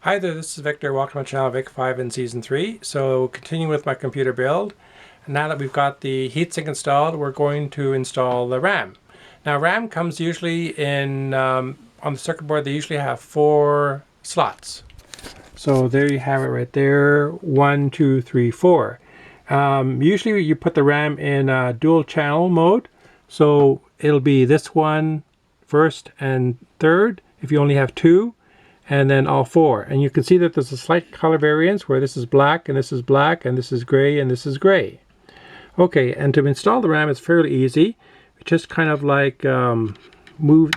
Hi there, this is Victor. Welcome to my channel Vic 5 in Season 3. So continuing with my computer build, now that we've got the heatsink installed, we're going to install the RAM. Now RAM comes usually in, on the circuit board, they usually have 4 slots. So there you have it right there, 1, 2, 3, 4. Usually you put the RAM in dual channel mode. So it'll be this one first and third if you only have 2. And then all 4. And you can see that there's a slight color variance where this is black and this is black and this is gray and this is gray. Okay, and to install the RAM is fairly easy. Just kind of like move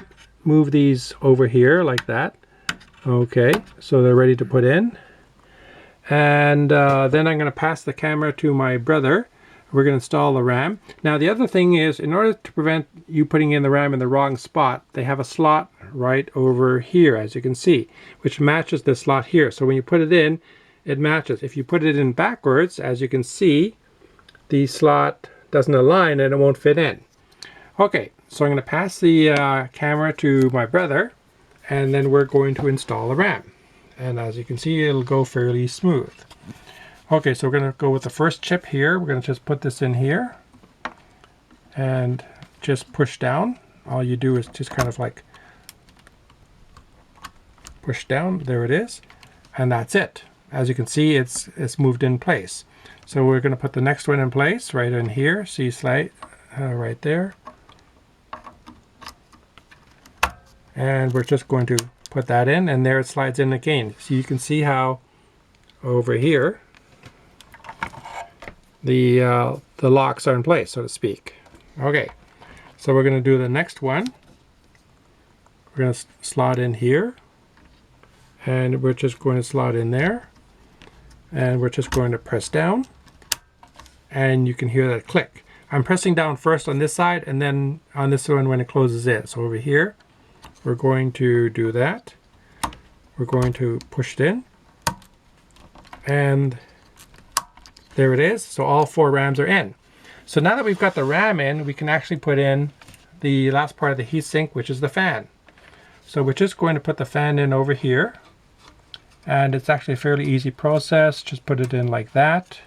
these over here like that. Okay, so they're ready to put in. And then I'm going to pass the camera to my brother. We're going to install the RAM. Now the other thing is, in order to prevent you putting in the RAM in the wrong spot, they have a slot right over here, as you can see, which matches the slot here. So when you put it in, it matches. If you put it in backwards, as you can see, the slot doesn't align and it won't fit in. Okay, so I'm going to pass the camera to my brother, and then we're going to install the RAM. And as you can see, it'll go fairly smooth. Okay, so we're going to go with the first chip here. We're going to just put this in here and just push down. All you do is just kind of like push down. There it is. And that's it. As you can see, it's moved in place. So we're going to put the next one in place right in here. See slide right there. And we're just going to put that in, and there it slides in again. So you can see how over here the locks are in place, so to speak. Okay, so we're going to do the next one. We're going to slot in here, and we're just going to slot in there, and we're just going to press down, and you can hear that click. I'm pressing down first on this side and then on this one when it closes in. So over here we're going to do that. We're going to push it in, and there it is. So all 4 RAMs are in. So now that we've got the RAM in, we can actually put in the last part of the heatsink, which is the fan. So we're just going to put the fan in over here. And it's actually a fairly easy process. Just put it in like that.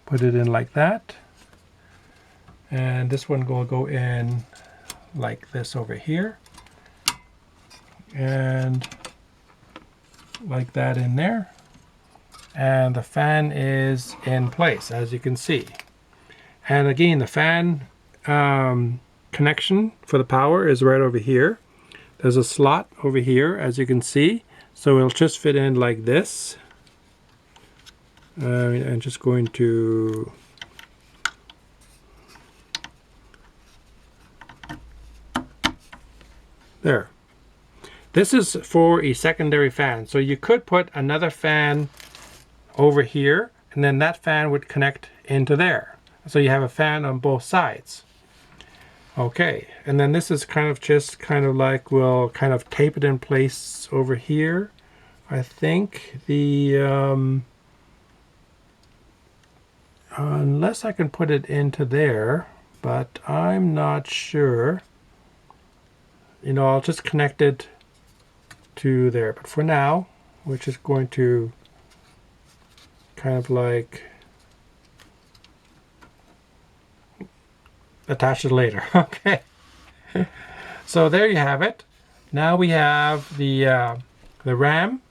Put it in like that. And this one will go in like this over here. And like that in there. And the fan is in place, as you can see. And again, the fan connection for the power is right over here. There's a slot over here, as you can see. So it'll just fit in like this. I'm just going to there. This is for a secondary fan. So you could put another fan over here, and then that fan would connect into there. So you have a fan on both sides. Okay, and then this is kind of just kind of like, we'll kind of tape it in place over here. I think the unless I can put it into there, but I'm not sure. You know, I'll just connect it to there. But for now, we're just going to kind of like attach it later. Okay. So there you have it. Now we have the RAM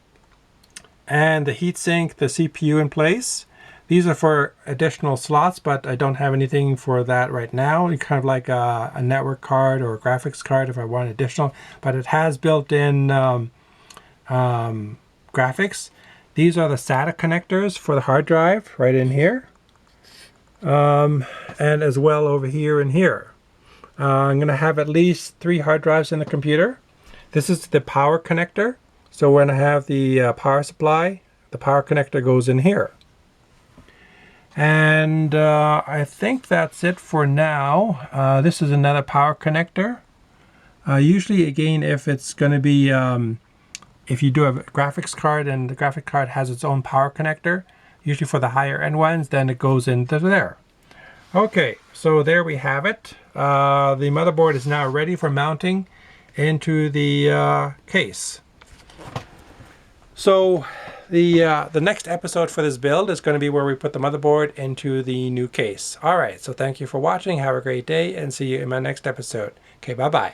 and the heatsink, the CPU in place. These are for additional slots, but I don't have anything for that right now. It's kind of like a network card or a graphics card if I want additional, but it has built-in graphics. These are the SATA connectors for the hard drive right in here. And as well over here and here. I'm going to have at least 3 hard drives in the computer. This is the power connector. So when I have the power supply, the power connector goes in here. And I think that's it for now. This is another power connector. Usually, again, if it's going to be, if you do have a graphics card and the graphic card has its own power connector, usually for the higher end ones, then it goes into there. Okay, so there we have it. The motherboard is now ready for mounting into the case. So the next episode for this build is going to be where we put the motherboard into the new case. All right, so thank you for watching. Have a great day and see you in my next episode. Okay, bye-bye.